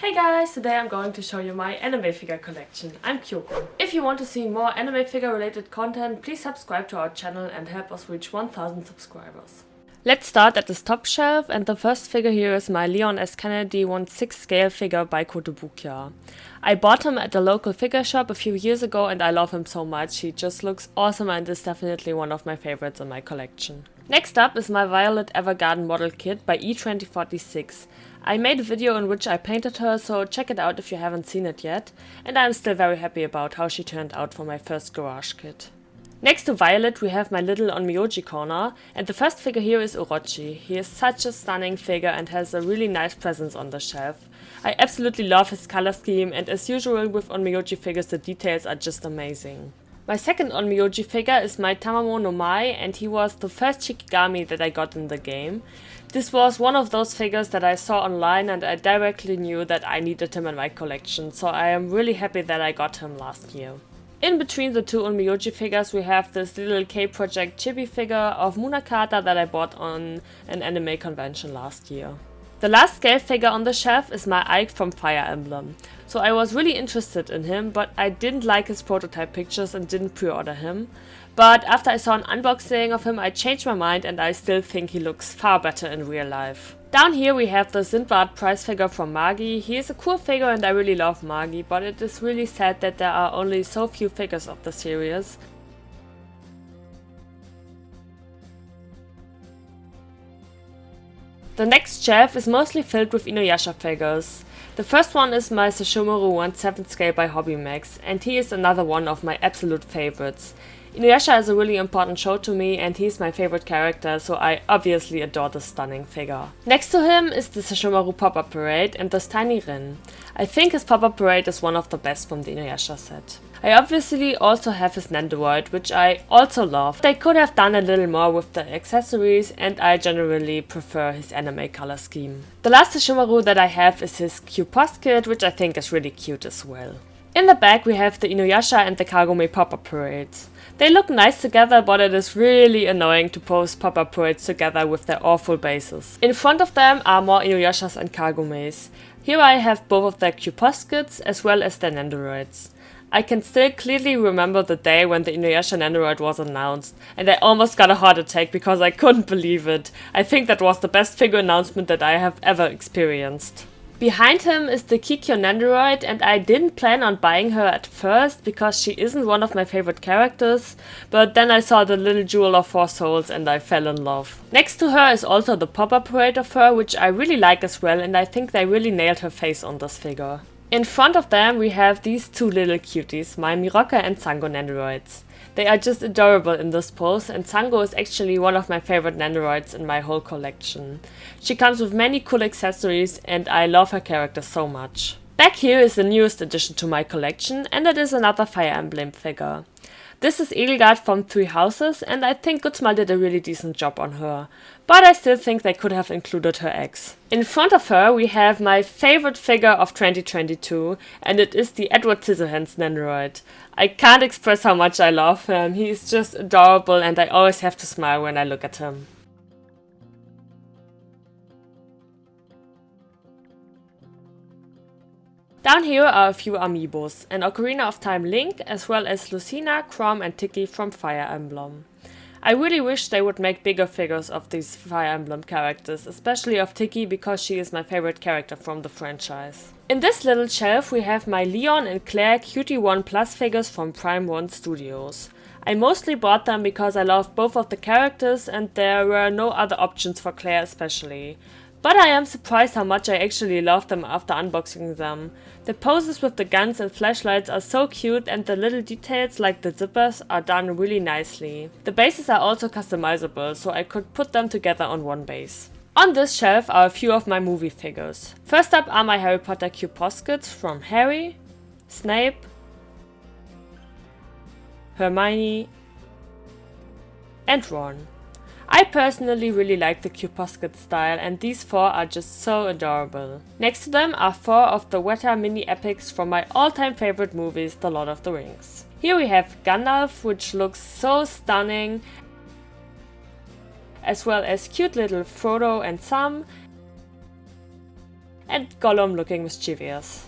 Hey guys, today I'm going to show you my anime figure collection. I'm Kyoko. If you want to see more anime figure related content, please subscribe to our channel and help us reach 1000 subscribers. Let's start at this top shelf, and the first figure here is my Leon S. Kennedy 1/6 scale figure by Kotobukiya. I bought him at a local figure shop a few years ago and I love him so much. He just looks awesome and is definitely one of my favorites in my collection. Next up is my Violet Evergarden model kit by E2046. I made a video in which I painted her, so check it out if you haven't seen it yet, and I'm still very happy about how she turned out for my first garage kit. Next to Violet we have my little Onmyoji corner, and the first figure here is Orochi. He is such a stunning figure and has a really nice presence on the shelf. I absolutely love his color scheme, and as usual with Onmyoji figures the details are just amazing. My second Onmyoji figure is my Tamamo no Mai, and he was the first Shikigami that I got in the game. This was one of those figures that I saw online and I directly knew that I needed him in my collection, so I am really happy that I got him last year. In between the two Onmyoji figures we have this little K-Project chibi figure of Munakata that I bought on an anime convention last year. The last scale figure on the shelf is my Ike from Fire Emblem. So I was really interested in him, but I didn't like his prototype pictures and didn't pre-order him. But after I saw an unboxing of him I changed my mind and I still think he looks far better in real life. Down here we have the Sindbad prize figure from Magi. He is a cool figure and I really love Magi, but it is really sad that there are only so few figures of the series. The next shelf is mostly filled with Inuyasha figures. The first one is my Sesshomaru 1/7 scale by Hobbymax, and he is another one of my absolute favorites. Inuyasha is a really important show to me and he's my favorite character, so I obviously adore this stunning figure. Next to him is the Sesshomaru Pop-Up Parade and this tiny Rin. I think his Pop-Up Parade is one of the best from the Inuyasha set. I obviously also have his Nendoroid, which I also love. They could have done a little more with the accessories and I generally prefer his anime color scheme. The last Sesshomaru that I have is his Q-Post kit, which I think is really cute as well. In the back we have the Inuyasha and the Kagome Pop-Up Parades. They look nice together, but it is really annoying to post pop-up parades together with their awful bases. In front of them are more Inuyashas and Kagomes. Here I have both of their Q-Post kits as well as their Nendoroids. I can still clearly remember the day when the Inuyasha Nendoroid was announced, and I almost got a heart attack because I couldn't believe it. I think that was the best figure announcement that I have ever experienced. Behind him is the Kikyo Nendoroid, and I didn't plan on buying her at first because she isn't one of my favorite characters, but then I saw the little Jewel of Four Souls and I fell in love. Next to her is also the Pop-Up Parade of her, which I really like as well, and I think they really nailed her face on this figure. In front of them we have these two little cuties, my Miroka and Sango Nendoroids. They are just adorable in this pose, and Sango is actually one of my favorite Nendoroids in my whole collection. She comes with many cool accessories and I love her character so much. Back here is the newest addition to my collection, and it is another Fire Emblem figure. This is Edelgard from Three Houses, and I think Gutzmal did a really decent job on her, but I still think they could have included her ex. In front of her we have my favorite figure of 2022, and it is the Edward Scissorhands Nendoroid. I can't express how much I love him. He is just adorable and I always have to smile when I look at him. Down here are a few amiibos, an Ocarina of Time Link, as well as Lucina, Chrom and Tiki from Fire Emblem. I really wish they would make bigger figures of these Fire Emblem characters, especially of Tiki because she is my favorite character from the franchise. In this little shelf we have my Leon and Claire Cutie 1 Plus figures from Prime 1 Studios. I mostly bought them because I love both of the characters and there were no other options for Claire especially. But I am surprised how much I actually love them after unboxing them. The poses with the guns and flashlights are so cute and the little details like the zippers are done really nicely. The bases are also customizable, so I could put them together on one base. On this shelf are a few of my movie figures. First up are my Harry Potter Q-Post kits from Harry, Snape, Hermione and Ron. I personally really like the Q-Post kit style and these four are just so adorable. Next to them are four of the Weta mini epics from my all-time favorite movies, The Lord of the Rings. Here we have Gandalf, which looks so stunning, as well as cute little Frodo and Sam, and Gollum looking mischievous.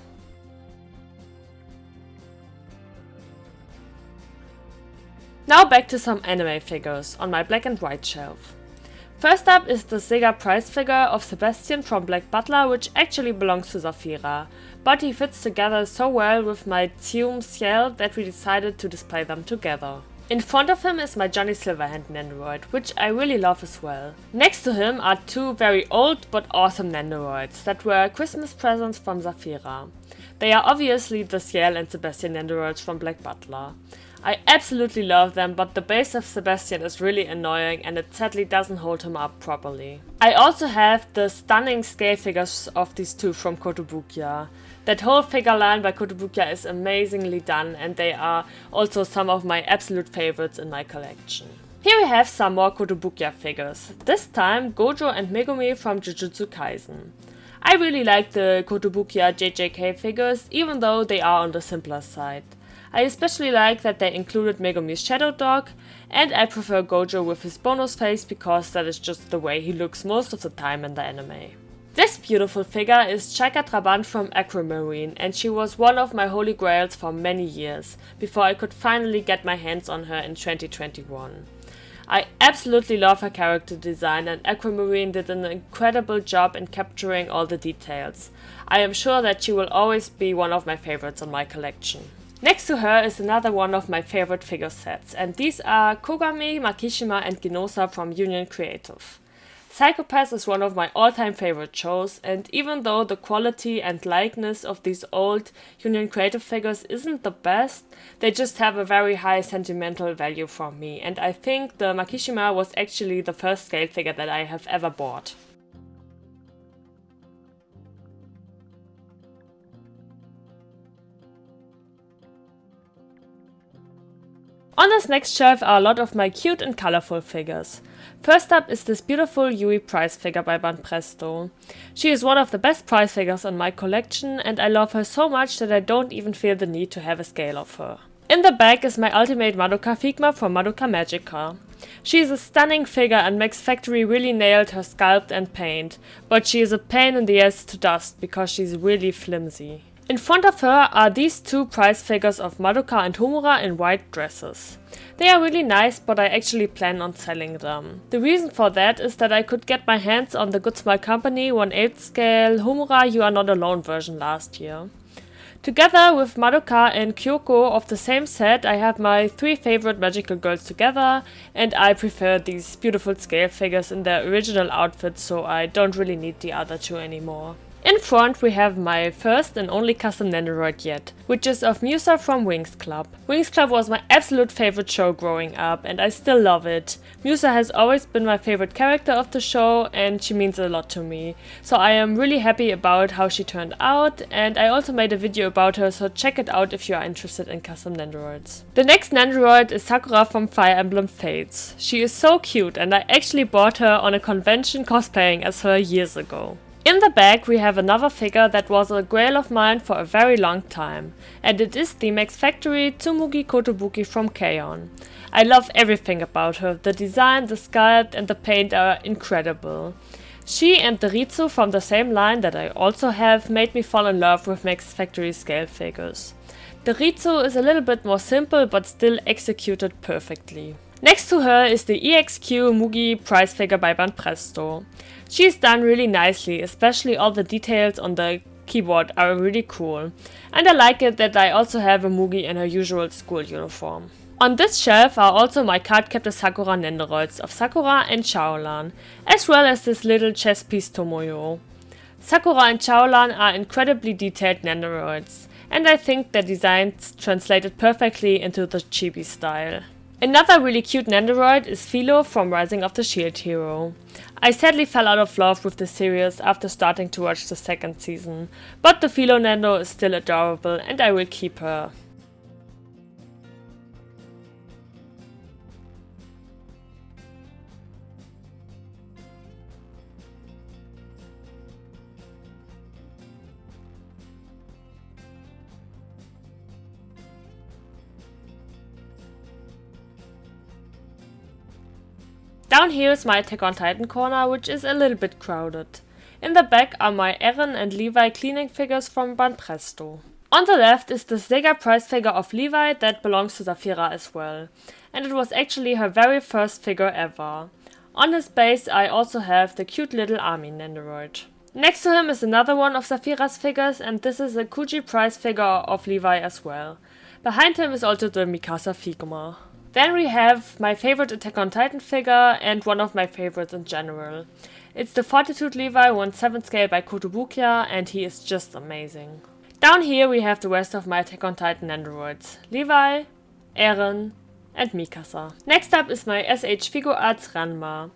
Now back to some anime figures on my black and white shelf. First up is the Sega prize figure of Sebastian from Black Butler, which actually belongs to Zafira, but he fits together so well with my Tsume Ciel that we decided to display them together. In front of him is my Johnny Silverhand Nendoroid, which I really love as well. Next to him are two very old but awesome Nendoroids that were Christmas presents from Zafira. They are obviously the Ciel and Sebastian Nendoroids from Black Butler. I absolutely love them, but the base of Sebastian is really annoying and it sadly doesn't hold him up properly. I also have the stunning scale figures of these two from Kotobukiya. That whole figure line by Kotobukiya is amazingly done, and they are also some of my absolute favorites in my collection. Here we have some more Kotobukiya figures, this time Gojo and Megumi from Jujutsu Kaisen. I really like the Kotobukiya JJK figures, even though they are on the simpler side. I especially like that they included Megumi's shadow dog, and I prefer Gojo with his bonus face because that is just the way he looks most of the time in the anime. This beautiful figure is Chaika Trabant from Aquamarine, and she was one of my holy grails for many years, before I could finally get my hands on her in 2021. I absolutely love her character design, and Aquamarine did an incredible job in capturing all the details. I am sure that she will always be one of my favorites in my collection. Next to her is another one of my favorite figure sets, and these are Kogami, Makishima and Ginosa from Union Creative. Psychopath is one of my all-time favorite shows, and even though the quality and likeness of these old Union Creative figures isn't the best, they just have a very high sentimental value for me, and I think the Makishima was actually the first scale figure that I have ever bought. On this next shelf are a lot of my cute and colorful figures. First up is this beautiful Yui prize figure by Banpresto. She is one of the best prize figures in my collection, and I love her so much that I don't even feel the need to have a scale of her. In the back is my ultimate Madoka Figma from Madoka Magica. She is a stunning figure, and Max Factory really nailed her sculpt and paint, but she is a pain in the ass to dust because she's really flimsy. In front of her are these two prize figures of Madoka and Homura in white dresses. They are really nice, but I actually plan on selling them. The reason for that is that I could get my hands on the Good Smile Company 1/8 scale Homura You Are Not Alone version last year. Together with Madoka and Kyoko of the same set, I have my three favorite magical girls together, and I prefer these beautiful scale figures in their original outfits, so I don't really need the other two anymore. In front we have my first and only custom Nendoroid yet, which is of Musa from Winx Club. Winx Club was my absolute favorite show growing up, and I still love it. Musa has always been my favorite character of the show, and she means a lot to me. So I am really happy about how she turned out, and I also made a video about her, so check it out if you are interested in custom Nendoroids. The next Nendoroid is Sakura from Fire Emblem Fates. She is so cute, and I actually bought her on a convention cosplaying as her years ago. In the back we have another figure that was a grail of mine for a very long time, and it is the Max Factory Tsumugi Kotobuki from K-On! I love everything about her. The design, the sculpt and the paint are incredible. She and the Ritsu from the same line that I also have made me fall in love with Max Factory scale figures. The Ritsu is a little bit more simple but still executed perfectly. Next to her is the EXQ Mugi prize figure by Banpresto. She is done really nicely, especially all the details on the keyboard are really cool. And I like it that I also have a Mugi in her usual school uniform. On this shelf are also my card-captor Sakura Nendoroids of Sakura and Shaolan, as well as this little chess piece Tomoyo. Sakura and Shaolan are incredibly detailed Nendoroids, and I think their designs translated perfectly into the chibi style. Another really cute Nendoroid is Philo from Rising of the Shield Hero. I sadly fell out of love with the series after starting to watch the second season, but the Philo Nendo is still adorable and I will keep her. Down here is my Attack on Titan corner, which is a little bit crowded. In the back are my Eren and Levi cleaning figures from Banpresto. On the left is the Sega prize figure of Levi that belongs to Zafira as well, and it was actually her very first figure ever. On his base I also have the cute little Armin android. Next to him is another one of Zafira's figures, and this is a Kuji prize figure of Levi as well. Behind him is also the Mikasa Figma. Then we have my favorite Attack on Titan figure and one of my favorites in general. It's the Fortitude Levi 1/7 scale by Kotobukiya, and he is just amazing. Down here we have the rest of my Attack on Titan androids. Levi, Eren and Mikasa. Next up is my SH Figuarts Ranma.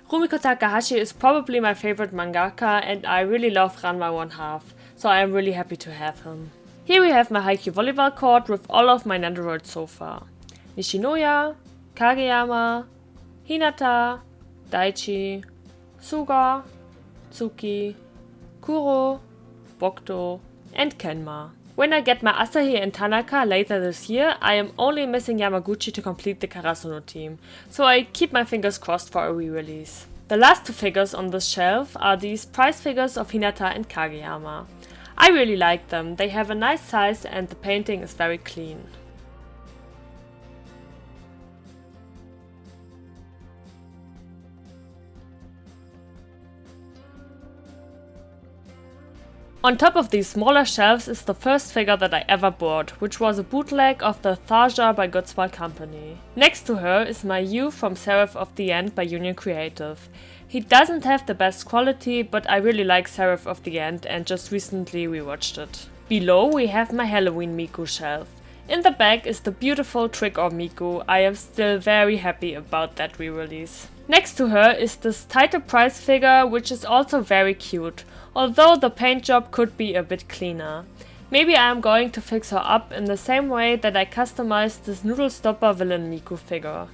Rumiko Takahashi is probably my favorite mangaka, and I really love Ranma 1/2, so I am really happy to have him. Here we have my Haikyuu volleyball court with all of my androids so far. Nishinoya, Kageyama, Hinata, Daichi, Suga, Tsuki, Kuro, Bokuto, and Kenma. When I get my Asahi and Tanaka later this year, I am only missing Yamaguchi to complete the Karasuno team, so I keep my fingers crossed for a re-release. The last two figures on this shelf are these prize figures of Hinata and Kageyama. I really like them, they have a nice size and the painting is very clean. On top of these smaller shelves is the first figure that I ever bought, which was a bootleg of the Tharja by Good Smile Company. Next to her is my Yu from Seraph of the End by Union Creative. He doesn't have the best quality, but I really like Seraph of the End and just recently rewatched it. Below we have my Halloween Miku shelf. In the back is the beautiful Trick or Miku. I am still very happy about that re-release. Next to her is this title prize figure, which is also very cute, although the paint job could be a bit cleaner. Maybe I am going to fix her up in the same way that I customized this Noodle Stopper villain Miku figure.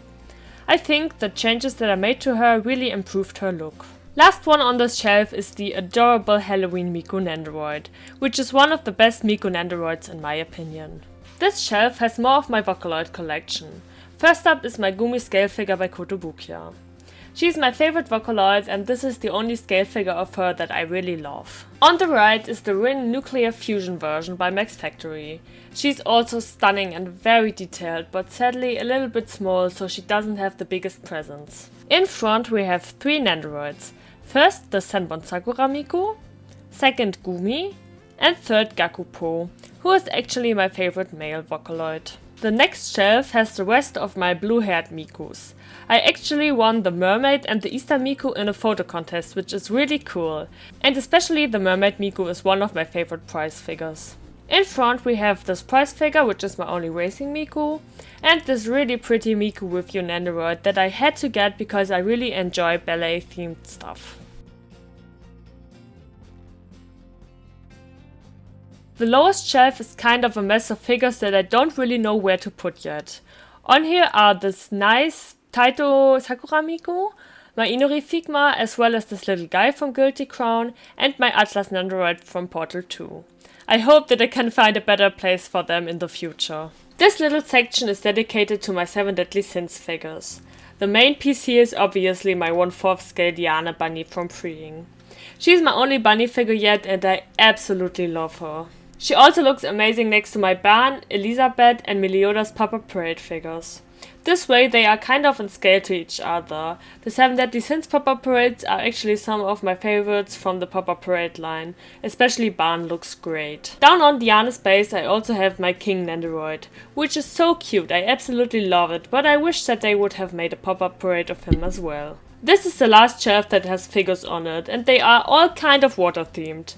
I think the changes that I made to her really improved her look. Last one on this shelf is the adorable Halloween Miku Nandroid, which is one of the best Miku Nandroids in my opinion. This shelf has more of my Vocaloid collection. First up is my Gumi scale figure by Kotobukiya. She's my favorite Vocaloid, and this is the only scale figure of her that I really love. On the right is the Rin Nuclear Fusion version by Max Factory. She's also stunning and very detailed, but sadly a little bit small, so she doesn't have the biggest presence. In front we have three Nandroids. First the Senbon Sakura Miku, second Gumi, and third Gakupo, who is actually my favorite male Vocaloid. The next shelf has the rest of my blue-haired Mikus. I actually won the Mermaid and the Easter Miku in a photo contest, which is really cool, and especially the Mermaid Miku is one of my favorite prize figures. In front we have this prize figure, which is my only racing Miku, and this really pretty Miku with Nandroid that I had to get because I really enjoy ballet themed stuff. The lowest shelf is kind of a mess of figures that I don't really know where to put yet. On here are this nice Taito Sakura Miku, my Inuri Figma, as well as this little guy from Guilty Crown, and my Atlas Nandroid from Portal 2. I hope that I can find a better place for them in the future. This little section is dedicated to my 7 Deadly Sins figures. The main piece here is obviously my 1/4 scale Diana bunny from Freeing. She's my only bunny figure yet, and I absolutely love her. She also looks amazing next to my Ban, Elizabeth and Meliodas Pop-Up Parade figures. This way they are kind of in scale to each other. The 7 Deadly Sins Pop-Up Parades are actually some of my favorites from the Pop-Up Parade line. Especially Ban looks great. Down on Diana's base I also have my King Nandroid, which is so cute, I absolutely love it, but I wish that they would have made a Pop-Up Parade of him as well. This is the last shelf that has figures on it, and they are all kind of water themed.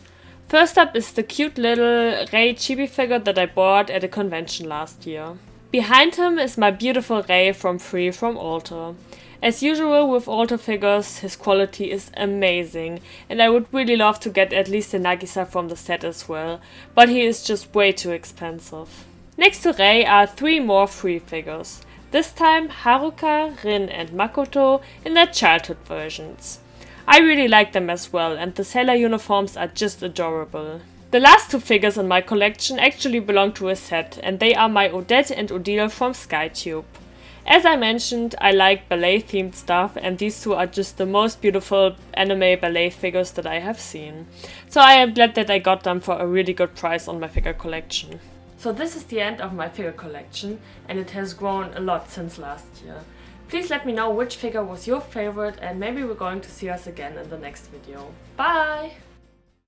First up is the cute little Rei chibi figure that I bought at a convention last year. Behind him is my beautiful Rei from Free from Alter. As usual with Alter figures, his quality is amazing, and I would really love to get at least a Nagisa from the set as well, but he is just way too expensive. Next to Rei are 3 more Free figures. This time Haruka, Rin and Makoto in their childhood versions. I really like them as well, and the sailor uniforms are just adorable. The last 2 figures in my collection actually belong to a set, and they are my Odette and Odile from SkyTube. As I mentioned, I like ballet themed stuff, and these two are just the most beautiful anime ballet figures that I have seen. So I am glad that I got them for a really good price on my figure collection. So this is the end of my figure collection, and it has grown a lot since last year. Please let me know which figure was your favorite, and maybe we're going to see us again in the next video. Bye!